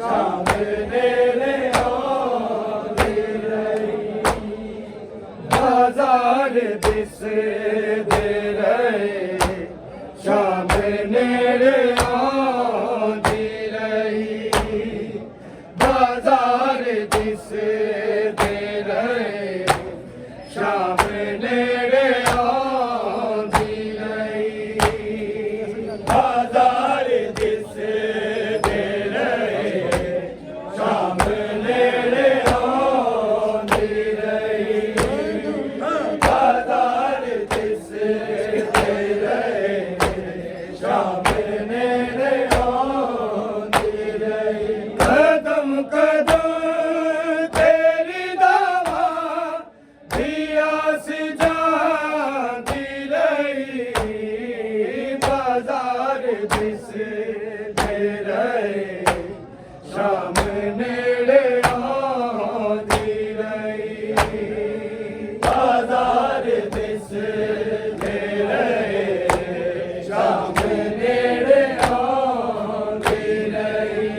Sham ਰਹੇ ਸ਼ਾਮ ਨੇੜੇ ਆਉਂਦੀ ਰਹੀ ਬਾਜ਼ਾਰ ਦਿਸਦੇ ਰਹੇ ਸ਼ਾਮ ਨੇੜੇ ਆਉਂਦੀ ਰਹੀ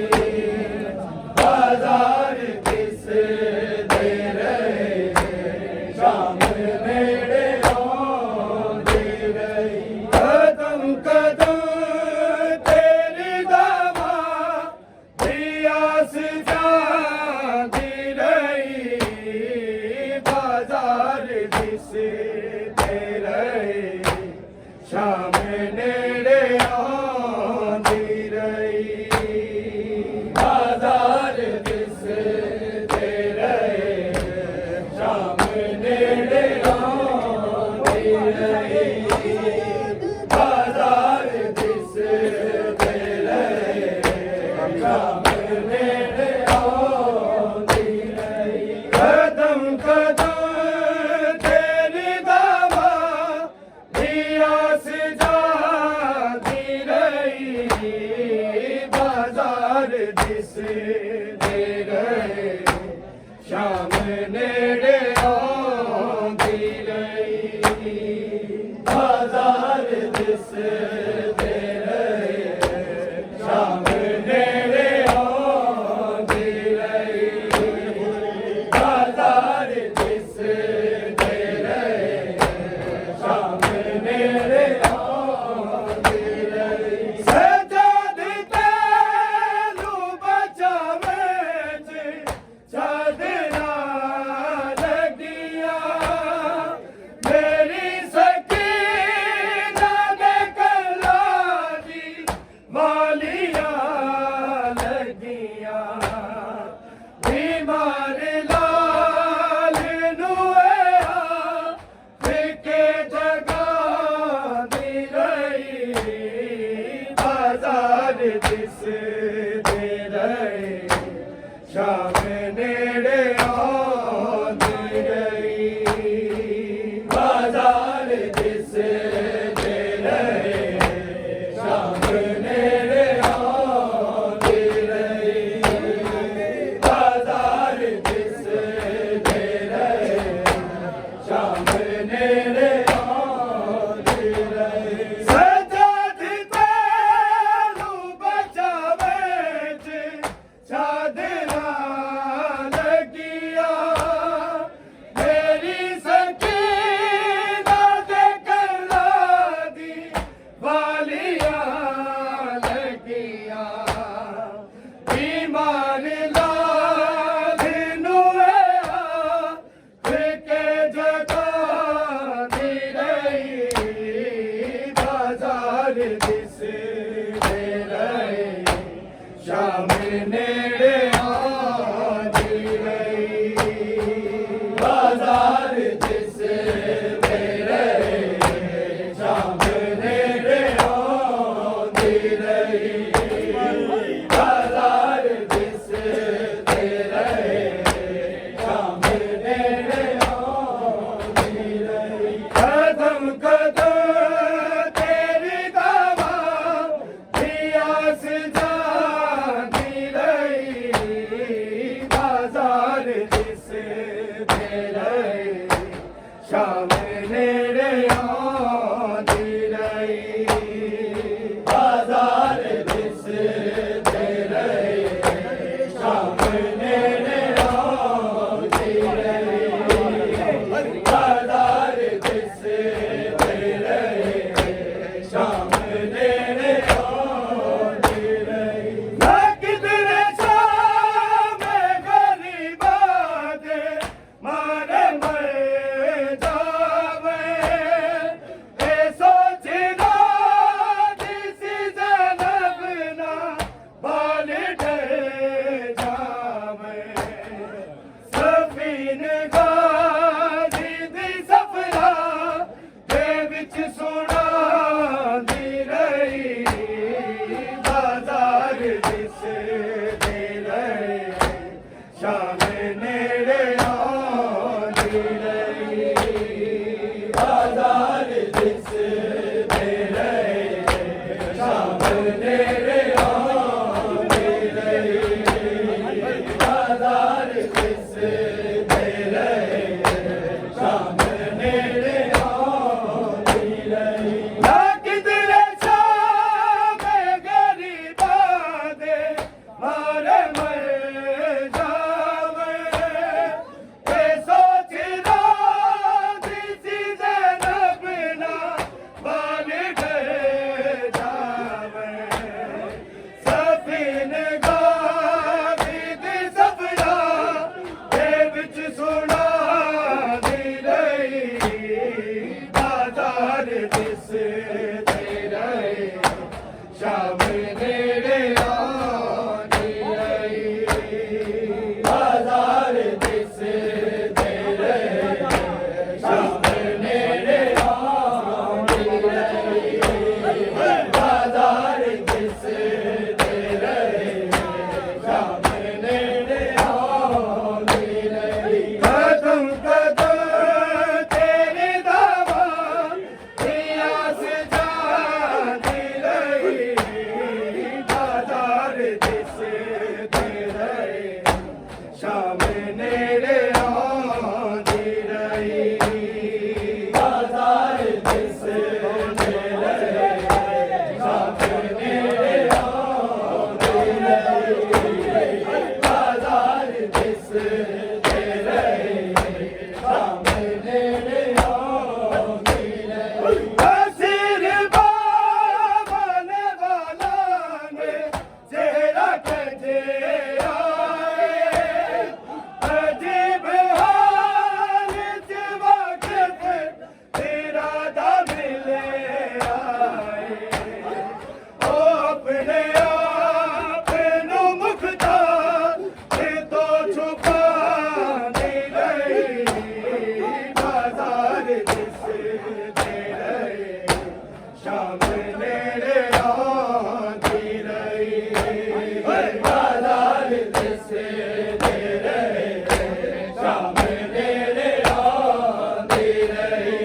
ਬਾਜ਼ਾਰ ਦਿਸਦੇ ਰਹੇ ਸ਼ਾਮ ਨੇੜੇ ਆਉਂਦੀ ਰਹੀ ਕਦਮ ਕਦਮ ਤੇਰੀ ਦਵਾ ਦੀ ਆਸ ਜਾਂਦੀ ਰਹੀ ਬਾਜ਼ਾਰ ਦਿਸਦੇ ਰਹੇ ਸ਼ਾਮ ਨੇੜੇ ਆਉਂਦੀ ਰਹੀ ਬਾਜ਼ਾਰ ਦਿਸਦੇ ਰਹੇ ਸ਼ਾਮ ਨੇੜੇ ਆਉਂਦੀ ਰਹੀ ਬਾਜ਼ਾਰ ਦਿਸਦੇ ਰਹੇ ਸ਼ਾਮ ਨੇੜੇ ਆਉਂਦੀ ਰਹੀ ਕਦਮ ਕਦਮ ਤੇਰੀ ਦਵਾ ਦੀ ਆਸ ਜਾਂਦੀ ਰਹੀ ਬਾਜ਼ਾਰ ਦਿਸਦੇ ਰਹੇ ਸ਼ਾਮ ਨੇੜੇ ਆਉਂਦੀ ਰਹੀ ਬਾਜ਼ਾਰ ਦਿਸਦੇ ਰਹੇ ਸ਼ਾਮ ਨੇੜੇ ਆਉਂਦੀ ਰਹੀ ਬਾਜ਼ਾਰ ਦਿਸਦੇ ਰਹੇ ਸ਼ਾਮ ਨੇੜੇ ਆਉਂਦੀ ਰਹੀ ਸਜਦ ਤੈਨੂੰ ਬਚਾਵੇ ਚਾਦਰਾਂ ਲੱਗੀਆਂ ਮੇਰੀ ਸਕੀਨਾ ਦੇ ਕਲਾਂ ਦੀ ਵਾਲੀਆਂ ਲੱਗੀਆਂ ਬਿਮਾਰ ਲਾਲ ਨੂੰ ਆ ਫਿੱਕੇ ਜਗਾਉਂਦੀ ਰਹੀ ਬਾਜ਼ਾਰ ਦਿਸਦੇ ਰਹੇ ਸ਼ਾਮ ਨੇੜੇ ਆਉਂਦੀ ਰਹੀ ਬਾਜ਼ਾਰ ਦਿਸਦੇ ਰਹੇ ਸ਼ਾਮ ਨੇੜੇ ਆਉਂਦੀ ਰਹੀ ਬਾਜ਼ਾਰ ਦਿਸਦੇ ਰਹੇ ਸ਼ਾਮ ਨੇੜੇ ਆਉਂਦੀ ਰਹੀ ਸਜਦ ਤੈਨੂੰ ਬਚਾਵੇ ਚਾਦਰਾਂ ਲੱਗੀਆਂ ਮੇਰੀ ਸਕੀਨਾ ਦੇ ਕਲਾਂ ਦੀ ਵਾਲੀਆਂ ਲੱਗੀਆਂ ਬਿਮਾਰ ਲਾਲ ਨੂੰ ਆ ਫਿੱਕੇ ਜਗਾਉਂਦੀ ਰਹੀ ਬਾਜ਼ਾਰ ਦਿਸਦੇ ਰਹੇ ਸ਼ਾਮ ਨੇੜੇ ਆਉਂਦੀ ਰਹੀ ਬਾਜ਼ਾਰ ਦਿਸਦੇ ਰਹੇ ਸ਼ਾਮ ਨੇੜੇ ਆਉਂਦੀ ਰਹੀ ਬਾਜ਼ਾਰ ਦਿਸਦੇ ਰਹੇ ਸ਼ਾਮ ਨੇੜੇ ਆਉਂਦੀ ਰਹੀ ਕਦਮ ਕਦਮ ਤੇਰੀ ਦਵਾ ਦੀ ਆਸ ਜਾਂਦੀ ਰਹੀ ਬਾਜ਼ਾਰ ਦਿਸਦੇ ਰਹੇ ਸ਼ਾਮ ਨੇੜੇ ਆਉਂਦੀ ਰਹੀ ਬਾਜ਼ਾਰ ਦਿਸਦੇ ਰਹੇ ਸ਼ਾਮ ਨੇੜੇ ਆਉਂਦੀ ਰਹੀ ਬਾਜ਼ਾਰ ਦਿਸਦੇ ਰਹੇ ਸ਼ਾਮ ਨੇੜੇ ਆਉਂਦੀ ਰਹੀ ਨਾ ਕਿਧਰੇ ਸ਼ਾਮ ਗਰੀਬਾਂ ਦੇ ਮਾਰੇ ਮਰ ਜਾਵੇ ਇਹ ਸੋਚਦਾ ਦਿਸੀ ਜਨਬ ਨਾ ਬਾਲ ਢਹਿ ਜਾਵੇ ਸਫੀਨ ਗਾਜ਼ੀ ਦੀ ਸਫਰਾ ਦੇ ਵਿੱਚ ਸੁਣਾਉਂਦੀ ਰਹੀ ਬਾਜ਼ਾਰ ਦਿਸਦੇ ਰਹੇ ਸ਼ਾਮ ਨੇੜੇ ਆਉਂਦੀ ਰਹੀ ਬਾਜ਼ਾਰ ਦਿਸਦੇ ਰਹੇ ਸ਼ਾਮ ਨੇੜੇ ਆਉਂਦੀ मारे मर जावे ये सोच राजी सी ज़ैनब ना बन गए जावे सफीने गावी दी सफरा दे विच सुना दी रही बाजार दिस दे रहे शाम नेड़े आंदी रही बाजार दिस दे रहे शाम नेड़े आंदी रही बाजार दिस दे रहे शाम नेड़े आंदी रही कदम कदम तेरी दावा प्यास जाती रही बाजार दिस दे रहे शाम नेड़े आंदी रही बाजार दिस दे रहे शाम नेड़े आंदी रही बाजार दिस दे रहे शाम नेड़े आंदी रही हसीर बाबने वाला ने चेहरा कटे आए अजीब हाल च वाकिफ तेरा दा मिले आए ओ अपने आप नू मुख्तार ते तो छुपा नहीं रही बाजार दिस दे रहे शाम नेड़े आंदी रही बाजार दिस दे रहे शाम नेड़े आंदी रही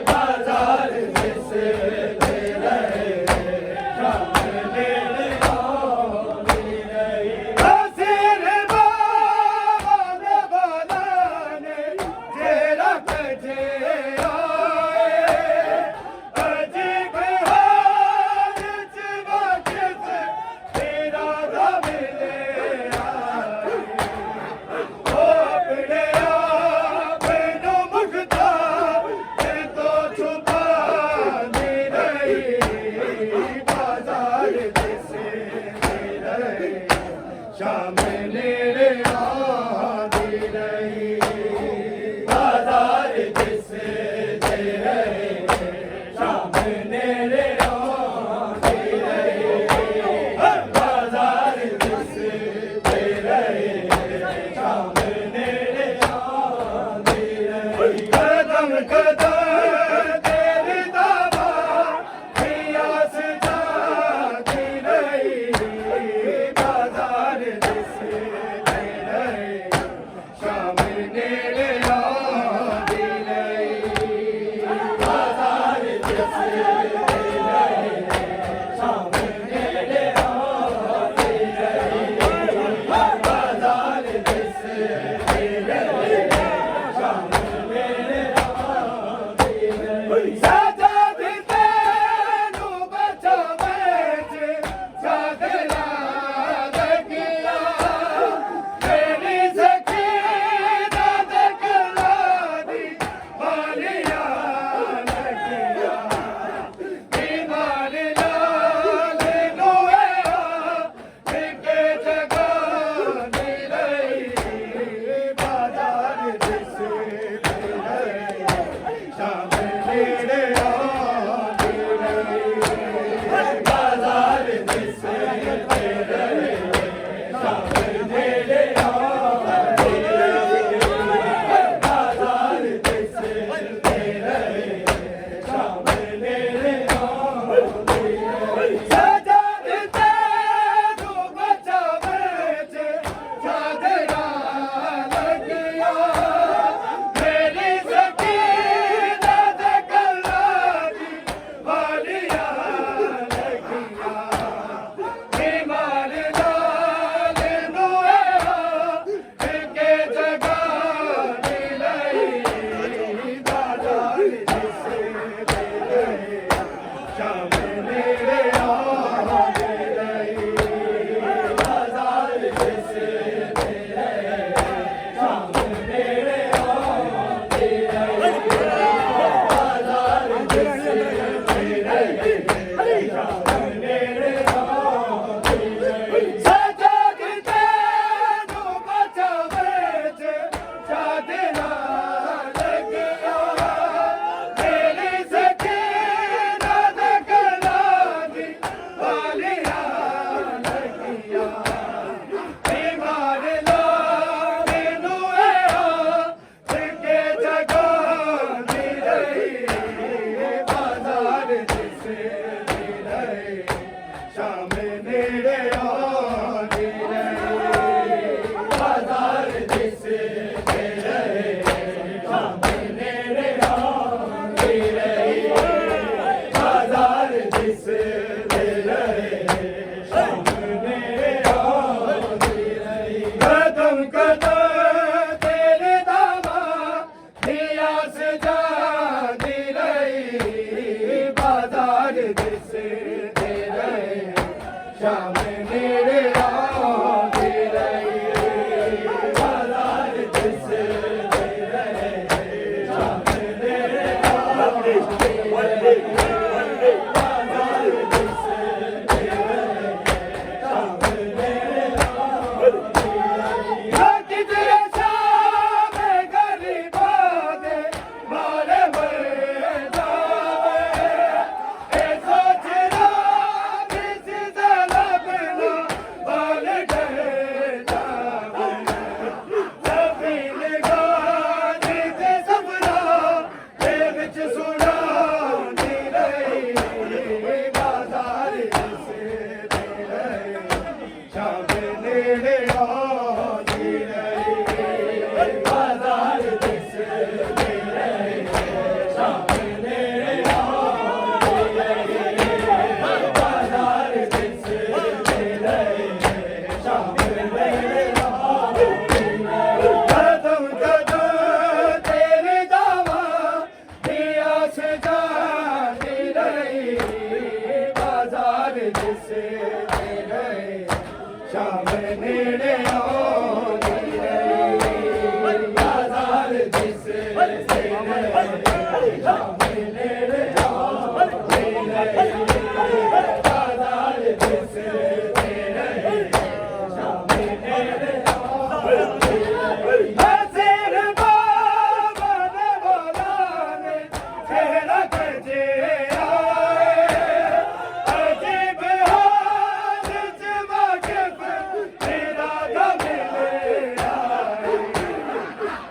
बाजार दिस दे रहे शाम नेड़े आंदी रही हसीर बाबने वाला ने चेहरा कटे आए अजीब हाल च वाकिफ तेरा दा मिले आए ओ अपने आप नू मुख्तार ते तो छुपा नहीं रही बाजार दिस दे रहे शाम नेड़े आंदी रही बाजार दिस दे रहे शाम नेड़े आंदी रही बाजार दिस दे रहे शाम नेड़े आंदी रही कदम कदम तेरी दावा प्यास जाती रही बाजार दिस ਸ਼ਾਮ ਨੇੜੇ ਆਉਂਦੀ ਰਹੀ ਬਾਜ਼ਾਰ ਦਿਸਦੇ ਰਹੇ ਸ਼ਾਮ ਨੇੜੇ ਆਉਂਦੀ ਰਹੀ ਬਾਜ਼ਾਰ ਦਿਸਦੇ ਰਹੇ ਸ਼ਾਮ ਨੇੜੇ ਆਉਂਦੀ ਰਹੀ ਕਦਮ ਕਦਮ ਤੇਰੇ ਜਾਵਾਂ ਦੀ ਆਸ ਜਾਂਦੀ ਰਹੀ ਬਾਜ਼ਾਰ ਦਿਸਦੇ ਰਹੇ ਸ਼ਾਮ ਨੇੜੇ ਆਉਂਦੀ ਰਹੀ ਬਾਜ਼ਾਰ ਦਿਸਦੇ ਰਹੇ ਸ਼ਾਮ ਨੇੜੇ ਆਉਂਦੀ ਰਹੀ ਬਾਜ਼ਾਰ ਦਿਸਦੇ ਰਹੇ ਸ਼ਾਮ ਨੇੜੇ ਆਉਂਦੀ ਰਹੀ ਹਜ਼ਰ ਬਾਬਾ ਨੇ ਬੋਲਾਵੇ ਤੇਰਾ ਕਜੇ ਆਏ ਅਜੀਬ ਹਾਲ ਚ ਵਾਕਿਫ ਤੇਰਾ ਦਮ ਲੈ ਆਏ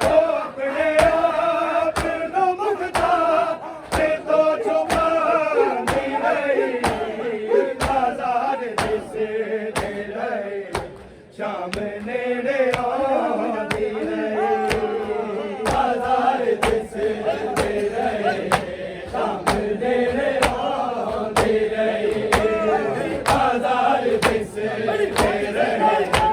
ਉਹ ਆਪਣੇ ਆਪ ਨੂੰ ਮੁਖਤਾਰ ਤੇ ਤੋਂ ਛੁਪਾਉਂਦੀ ਰਹੀ ਬਾਜ਼ਾਰ ਦਿਸਦੇ ਰਹੇ ਸ਼ਾਮ ਨੇੜੇ ਆਉਂਦੀ ਰਹੀ ਬਾਜ਼ਾਰ ਦਿਸਦੇ ਰਹੇ ਸ਼ਾਮ ਨੇੜੇ ਆਉਂਦੀ ਰਹੀ ਬਾਜ਼ਾਰ ਦਿਸਦੇ ਰਹੇ